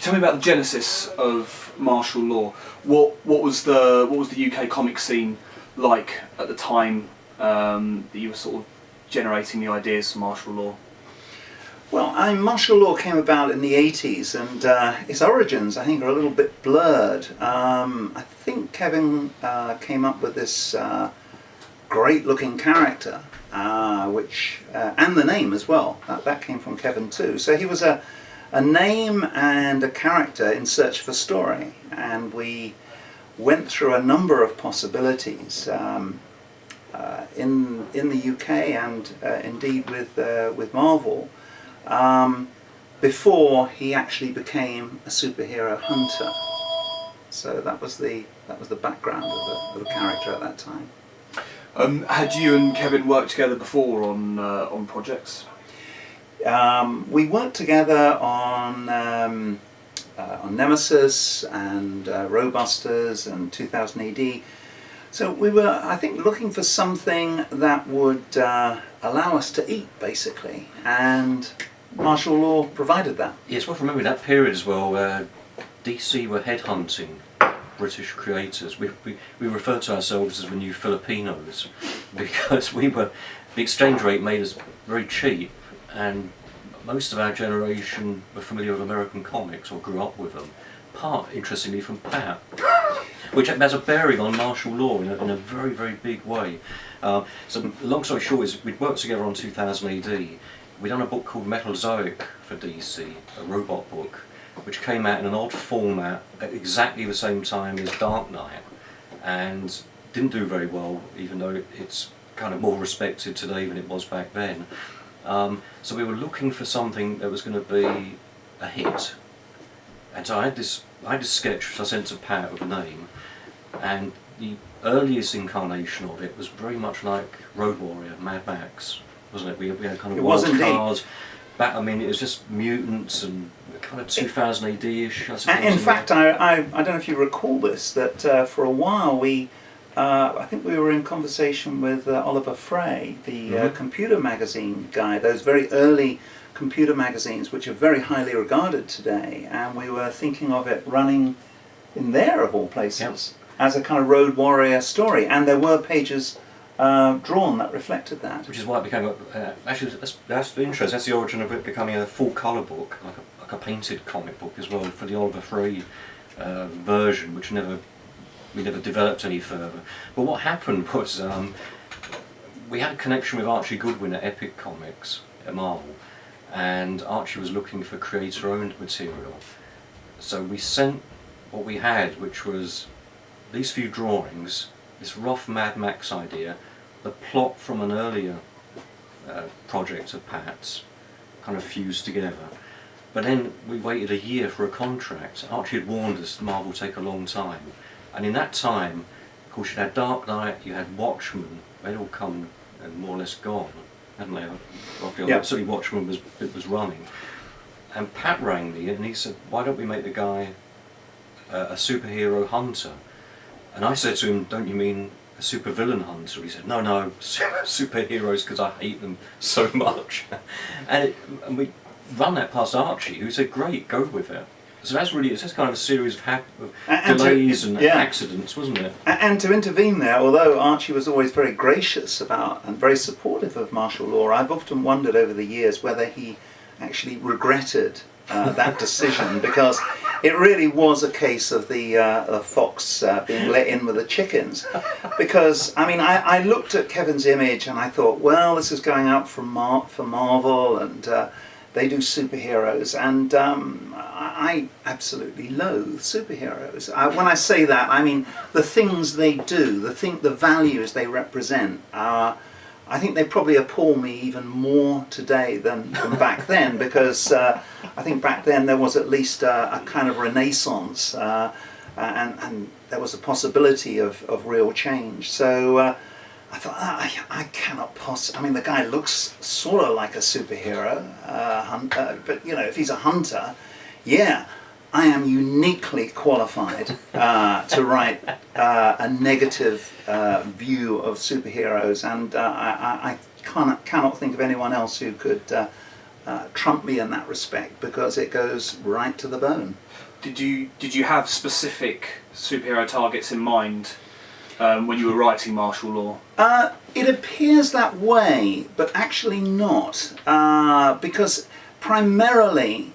tell me about the genesis of Marshal Law. What was the UK comic scene like at the time that you were sort of generating the ideas for Marshal Law? Well, Marshal Law came about in the 80s, and its origins, I think, are a little bit blurred. I think Kevin came up with this great-looking character, and the name as well. That came from Kevin too. So he was a name and a character in search of a story, and we went through a number of possibilities in the UK and indeed with Marvel. Before he actually became a superhero hunter. So that was the background of the character at that time. Had you and Kevin worked together before on projects? We worked together on Nemesis and Roadbusters and 2000 AD. So we were, I think, looking for something that would allow us to eat, basically, and Marshal Law provided that. Yes, well, remember that period as well, DC were headhunting British creators. We refer to ourselves as the new Filipinos because the exchange rate made us very cheap, and most of our generation were familiar with American comics or grew up with them, part, interestingly, from Pat, which has a bearing on Marshal Law in a very, very big way. So long story short is we'd worked together on 2000 AD. We'd done a book called Metalzoic for DC, a robot book, which came out in an odd format at exactly the same time as Dark Knight, and didn't do very well, even though it's kind of more respected today than it was back then. So we were looking for something that was going to be a hit. And so I had this sketch which I sent to Pat with a name, and the earliest incarnation of it was very much like Road Warrior, Mad Max, wasn't it? We had kind of wild cars. I mean, it was just mutants and kind of 2000 AD-ish, I suppose. In fact, I don't know if you recall this, that for a while I think we were in conversation with Oliver Frey, the computer magazine guy, those very early computer magazines which are very highly regarded today, and we were thinking of it running in there, of all places, as a kind of Road Warrior story, and there were pages drawn that reflected that. Which is why it became actually that's the interest. That's the origin of it becoming a full colour book, like a painted comic book as well, for the Oliver Frey version, which we never developed any further. But what happened was we had a connection with Archie Goodwin at Epic Comics at Marvel, and Archie was looking for creator-owned material. So we sent what we had, which was these few drawings, this rough Mad Max idea, the plot from an earlier project of Pat's, kind of fused together. But then we waited a year for a contract. Archie had warned us Marvel would take a long time. And in that time, of course, you had Dark Knight, you had Watchmen, they'd all come and more or less gone, hadn't they? Certainly Watchmen was running. And Pat rang me and he said, why don't we make the guy a superhero hunter? And I said to him, don't you mean a supervillain hunter? He said, no, superheroes, because I hate them so much. and we run that past Archie, who said, great, go with it. So it's just kind of a series of delays and accidents, wasn't it? And to intervene there, although Archie was always very gracious about and very supportive of Marshal Law, I've often wondered over the years whether he actually regretted that decision, because it really was a case of the fox being let in with the chickens. Because I mean, I looked at Kevin's image and I thought, well, this is going out for Marvel, and they do superheroes, and I absolutely loathe superheroes. When I say that, I mean the things they do, the values they represent. I think they probably appall me even more today than back then, because I think back then there was at least a kind of renaissance, and there was a possibility of real change. So I thought, I cannot possibly. I mean, the guy looks sort of like a superhero hunter, but you know, if he's a hunter, yeah, I am uniquely qualified to write a negative view of superheroes, and I cannot think of anyone else who could trump me in that respect, because it goes right to the bone. Did you have specific superhero targets in mind when you were writing Martial Law? It appears that way, but actually not, because primarily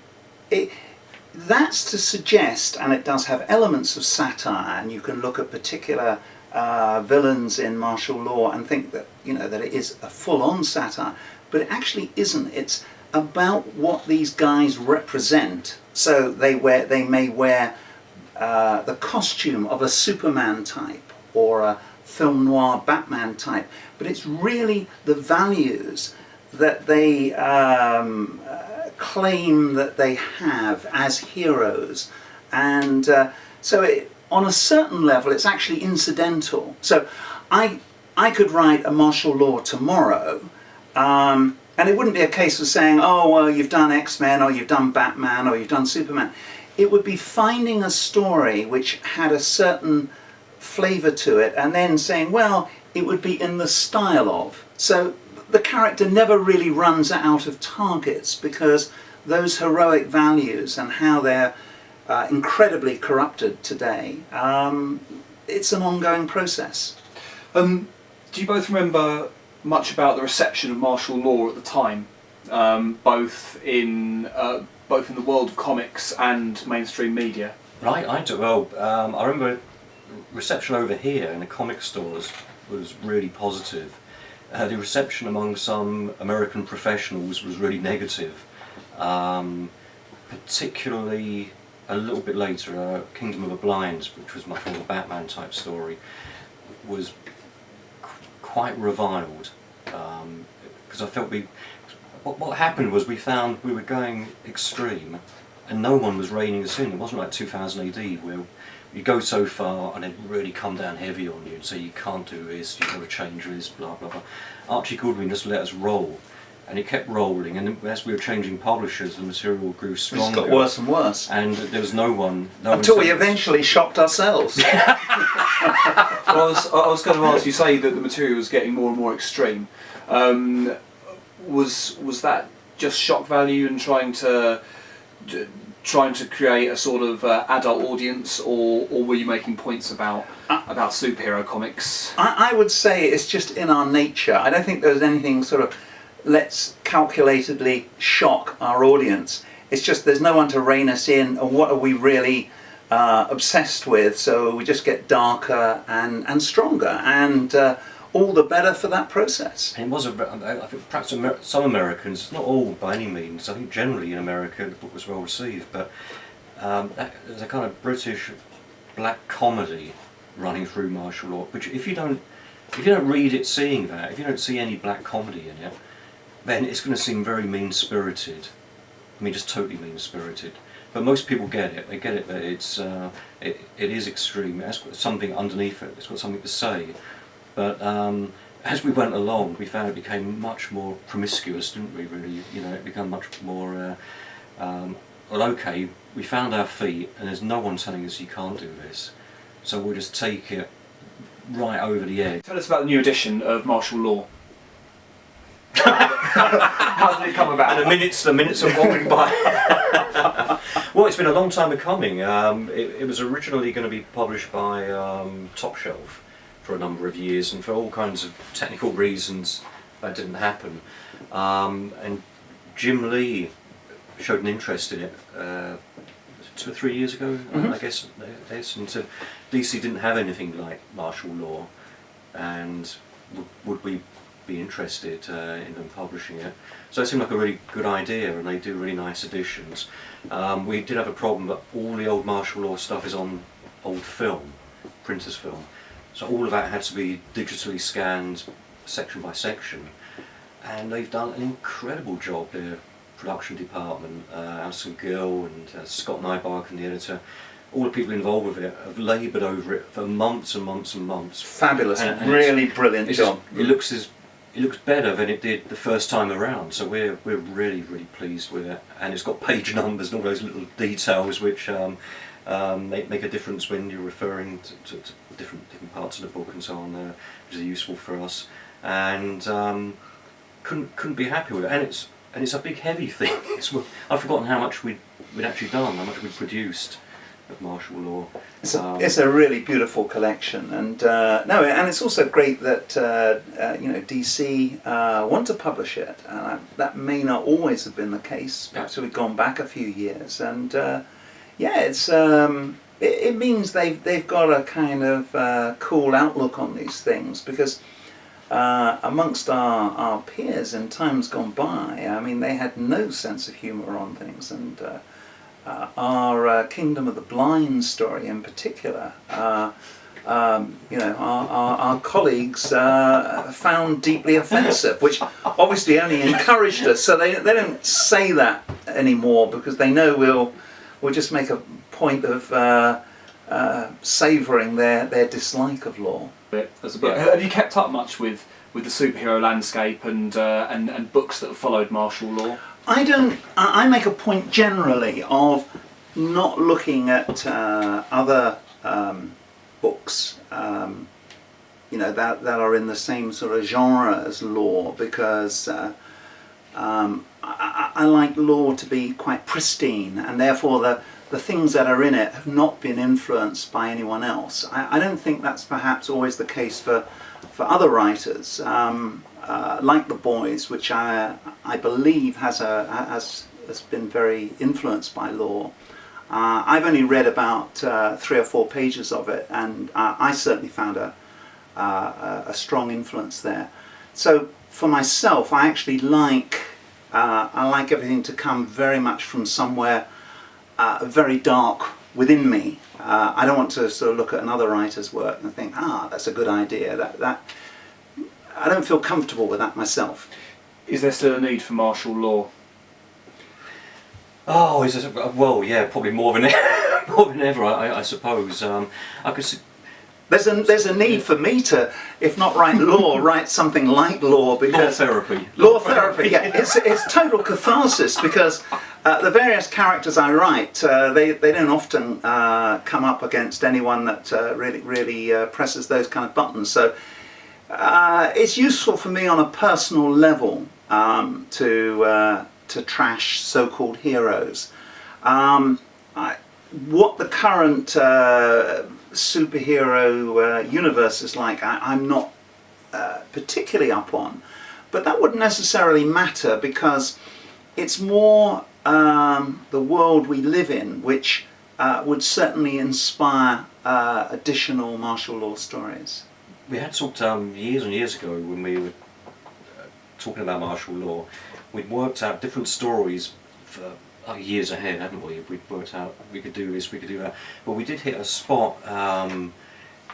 that's to suggest, and it does have elements of satire, and you can look at particular villains in Martial Law and think that, you know, that it is a full-on satire, but it actually isn't. It's about what these guys represent. So they may wear the costume of a Superman type or a film noir Batman type, but it's really the values that they claim that they have as heroes, and so on a certain level it's actually incidental. So I could write a Martial Law tomorrow, and it wouldn't be a case of saying, oh well, you've done X-Men or you've done Batman or you've done Superman. It would be finding a story which had a certain flavour to it and then saying, well, it would be in the style of. So the character never really runs out of targets, because those heroic values and how they're incredibly corrupted today, it's an ongoing process. Do you both remember much about the reception of Martial Law at the time, both in the world of comics and mainstream media? Right, I do. Well, I remember reception over here in the comic stores was really positive. The reception among some American professionals was really negative, particularly a little bit later, Kingdom of the Blind, which was much more a Batman type story, was quite reviled, because I felt what happened was we found we were going extreme and no one was reining us in. It wasn't like 2000 AD where you go so far and they'd really come down heavy on you and say you can't do this, you've got to change this, blah blah blah. Archie Goodwin just let us roll, and it kept rolling, and as we were changing publishers the material grew stronger. It just got worse and worse. And there was no one until we eventually shocked ourselves. Well, I was going to ask, you say that the material was getting more and more extreme. Was that just shock value and trying to create a sort of adult audience, or were you making points about superhero comics? I would say it's just in our nature. I don't think there's anything sort of let's calculatedly shock our audience. It's just there's no one to rein us in, and what are we really obsessed with, so we just get darker and stronger, and all the better for that process. And it was I think perhaps some Americans, not all by any means, I think generally in America the book was well received, but there's a kind of British black comedy running through Martial Law, which if you don't read it seeing that, if you don't see any black comedy in it, then it's going to seem very mean-spirited. I mean, just totally mean-spirited. But most people get it. They get it that it is extreme. It has got something underneath it. It's got something to say. But as we went along, we found it became much more promiscuous, didn't we? Really, you know, it became much more. Well, okay, we found our feet, and there's no one telling us you can't do this, so we'll just take it right over the edge. Tell us about the new edition of Martial Law. How did it come about? And the minutes are wandering by. Well, it's been a long time coming. It was originally going to be published by Top Shelf for a number of years, and for all kinds of technical reasons that didn't happen. And Jim Lee showed an interest in it 2 or 3 years ago, I guess. And so DC didn't have anything like Martial Law, and would we be interested in them publishing it? So it seemed like a really good idea, and they do really nice editions. We did have a problem that all the old Martial Law stuff is on old film, printer's film, so all of that had to be digitally scanned section by section, and they've done an incredible job, their production department. Alison Gill and Scott Nybark and the editor, all the people involved with it have laboured over it for months and months and months. Fabulous, and really brilliant job. It looks better than it did the first time around, so we're really pleased with it, and it's got page numbers and all those little details which make a difference when you're referring to different parts of the book and so on, which is useful for us, and couldn't be happy with it. And and it's a big heavy thing. I've forgotten how much we'd actually done, how much we'd produced of martial law. It's a really beautiful collection, and and it's also great that DC want to publish it. That may not always have been the case. Perhaps we've gone back a few years, and it means they've got a kind of cool outlook on these things, because amongst our peers in times gone by, I mean, they had no sense of humour on things, and our Kingdom of the Blind story in particular, our colleagues found deeply offensive, which obviously only encouraged us. So they don't say that anymore, because they know we'll just make a point of savouring their dislike of law. Have you kept up much with the superhero landscape and books that have followed martial law? I don't. I make a point generally of not looking at other books, that are in the same sort of genre as law, because I like law to be quite pristine, and therefore the things that are in it have not been influenced by anyone else. I don't think that's perhaps always the case for other writers, like The Boys, which I believe has been very influenced by law. I've only read about 3 or 4 pages of it, and I certainly found a strong influence there. So for myself, I actually like everything to come very much from somewhere very dark within me. I don't want to sort of look at another writer's work and think, that's a good idea. That I don't feel comfortable with that myself. Is there still a need for martial law? Oh, well, yeah, probably more than ever, I suppose. I could. There's a need for me to, if not write law, write something like law, because Law therapy, yeah, it's total catharsis, because the various characters I write, they don't often come up against anyone that really presses those kind of buttons. So it's useful for me on a personal level to trash so-called heroes. What the current superhero universe is like, I'm not particularly up on, but that wouldn't necessarily matter, because it's more the world we live in which would certainly inspire additional martial law stories. We had talked years and years ago, when we were talking about martial law, we'd worked out different stories for years ahead, haven't we? We'd worked out we could do this, we could do that. But we did hit a spot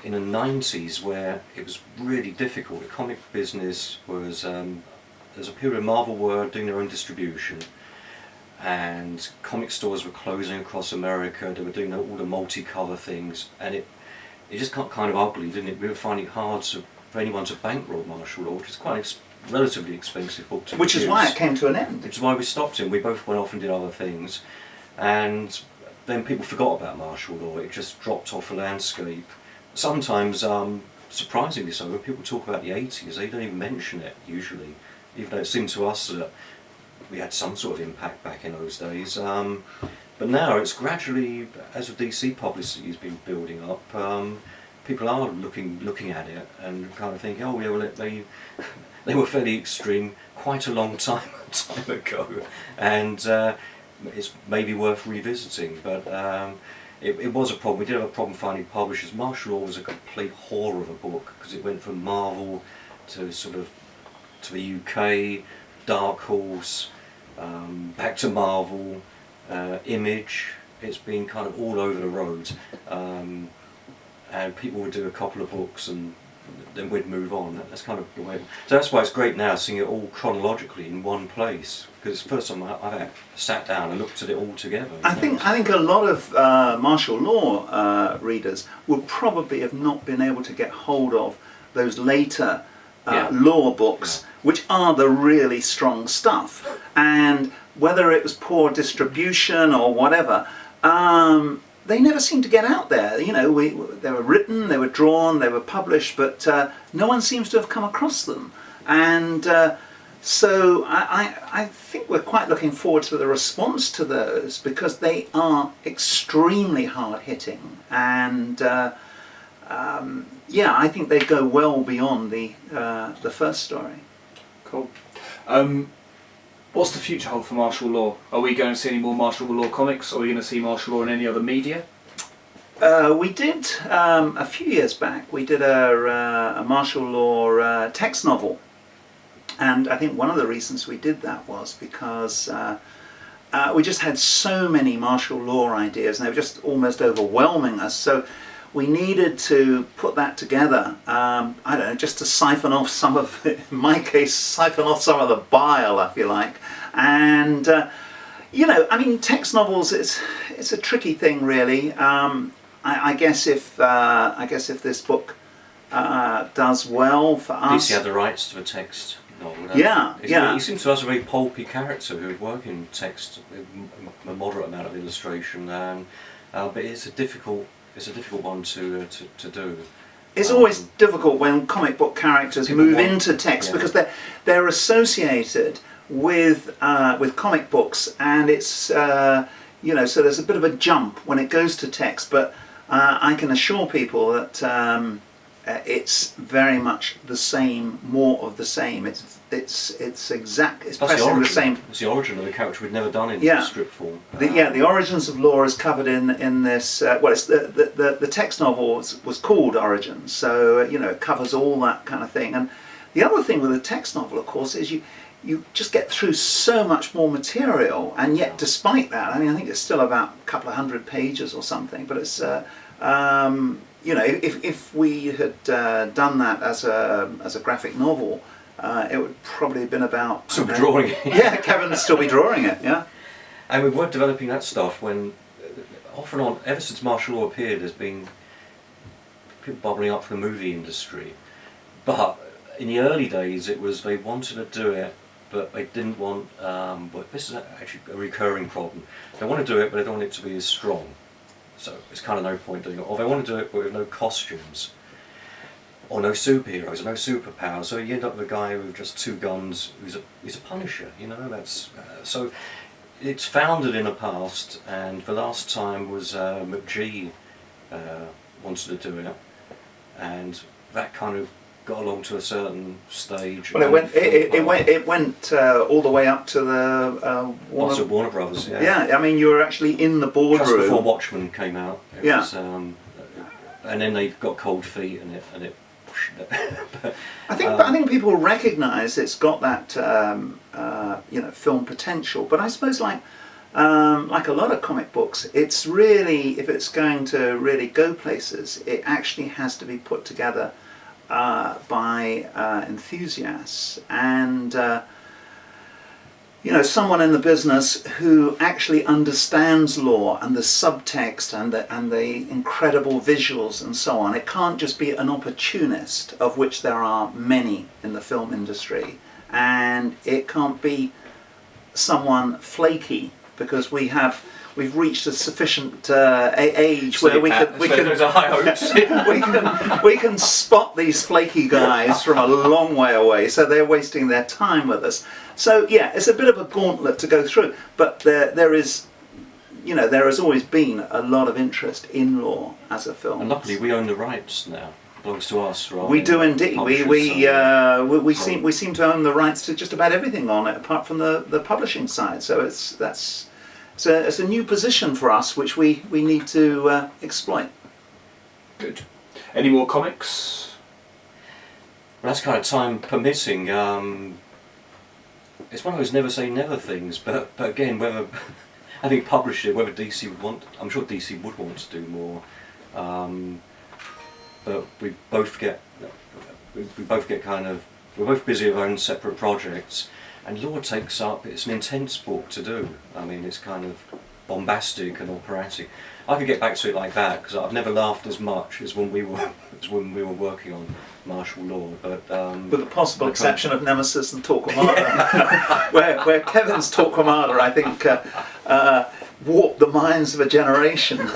in the 90s where it was really difficult. The comic business was, there's a period where Marvel were doing their own distribution, and comic stores were closing across America. They were doing all the multicolour things, and it just got kind of ugly, didn't it? We were finding it hard for anyone to bankroll martial law, which is quite relatively expensive book to Which produce. is why it came to an end. Which is why we stopped him. We both went off and did other things, and then people forgot about martial law. It just dropped off the landscape. Sometimes, surprisingly so, when people talk about the 80s, they don't even mention it usually, even though it seemed to us that we had some sort of impact back in those days. But now it's gradually, as the DC publicity has been building up, people are looking at it and kind of thinking, oh yeah, well they were fairly extreme quite a long time ago, and it's maybe worth revisiting. But it was a problem. We did have a problem finding publishers. Martial Law was a complete horror of a book, because it went from Marvel to to the UK, Dark Horse, back to Marvel, Image. It's been kind of all over the road, and people would do a couple of books and then we'd move on. That's kind of the way. So that's why it's great now seeing it all chronologically in one place, because it's the first time I've sat down and looked at it all together. I think a lot of martial law readers would probably have not been able to get hold of those later law books, which are the really strong stuff. And whether it was poor distribution or whatever, they never seemed to get out there. You know, they were written, they were drawn, they were published, but no one seems to have come across them. And so I think we're quite looking forward to the response to those, because they are extremely hard hitting, and yeah, I think they go well beyond the first story. Cool. What's the future hold for Marshal Law? Are we going to see any more Marshal Law comics? Are we going to see Marshal Law in any other media? We did, a few years back, we did a Marshal Law text novel. And I think one of the reasons we did that was because we just had so many Marshal Law ideas, and they were just almost overwhelming us. So we needed to put that together, I don't know, just to siphon off some of, in my case, siphon off some of the bile, if you like. And, you know, I mean, text novels, it's a tricky thing, really. I guess if this book does well for us... DC had the rights to a text novel. Yeah, yeah. He seems to us a very pulpy character who would work in text with a moderate amount of illustration, but it's a difficult one to do. It's always difficult when comic book characters move into text, because they're associated with comic books, and it's you know, so there's a bit of a jump when it goes to text. But I can assure people that it's very much the same, more of the same. It's pressing the same. It's the origin of the character we'd never done in strip form. The origins of Law is covered in this. Well, it's the text novel was called Origins, so you know, it covers all that kind of thing. And the other thing with a text novel, of course, is you just get through so much more material, and yet despite that, I mean, I think it's still about a couple of 100 pages or something, but it's you know, if we had done that as a graphic novel, it would probably have been about... Still be drawing it. Yeah, Kevin would still be drawing it, yeah. And we were developing that stuff when, off and on, ever since Marshal Law appeared, there's been people bubbling up from the movie industry. But in the early days, it was they wanted to do it, but they didn't want... but this is actually a recurring problem. They want to do it, but they don't want it to be as strong. So it's kind of no point doing it. Or they want to do it, but with no costumes, or no superheroes, or no superpowers. So you end up with a guy with just 2 guns who's a Punisher. You know, that's so. It's founded in the past, and the last time was McGee wanted to do it, and that kind of got along to a certain stage. Well, it went all the way up to the Warner Brothers. Yeah. Yeah, I mean, you were actually in the boardroom just before Watchmen came out. It was, and then they got cold feet, and it. I think people recognise it's got that you know, film potential, but I suppose like a lot of comic books, it's really, if it's going to really go places, it actually has to be put together by enthusiasts, and you know, someone in the business who actually understands law and the subtext and the incredible visuals and so on. It can't just be an opportunist, of which there are many in the film industry, and it can't be someone flaky, because we've reached a sufficient age where we can spot these flaky guys from a long way away, so they're wasting their time with us. So yeah, it's a bit of a gauntlet to go through, but there is, you know, there has always been a lot of interest in Law as a film. And luckily we own the rights now. It belongs to us, right? We do indeed. We seem to own the rights to just about everything on it, apart from the publishing side. So it's a new position for us, which we need to exploit. Good. Any more comics? Well, that's kind of time permitting. It's one of those never say never things, but again, whether having published it, whether DC would want, I'm sure DC would want to do more, but we both get kind of, we're both busy with our own separate projects, and Law takes up, it's an intense book to do. I mean, it's kind of bombastic and operatic. I could get back to it like that, because I've never laughed as much as when we were working on Marshal Law. But with the possible exception of Nemesis and Torquemada, where Kevin's Torquemada, I think, warped the minds of a generation.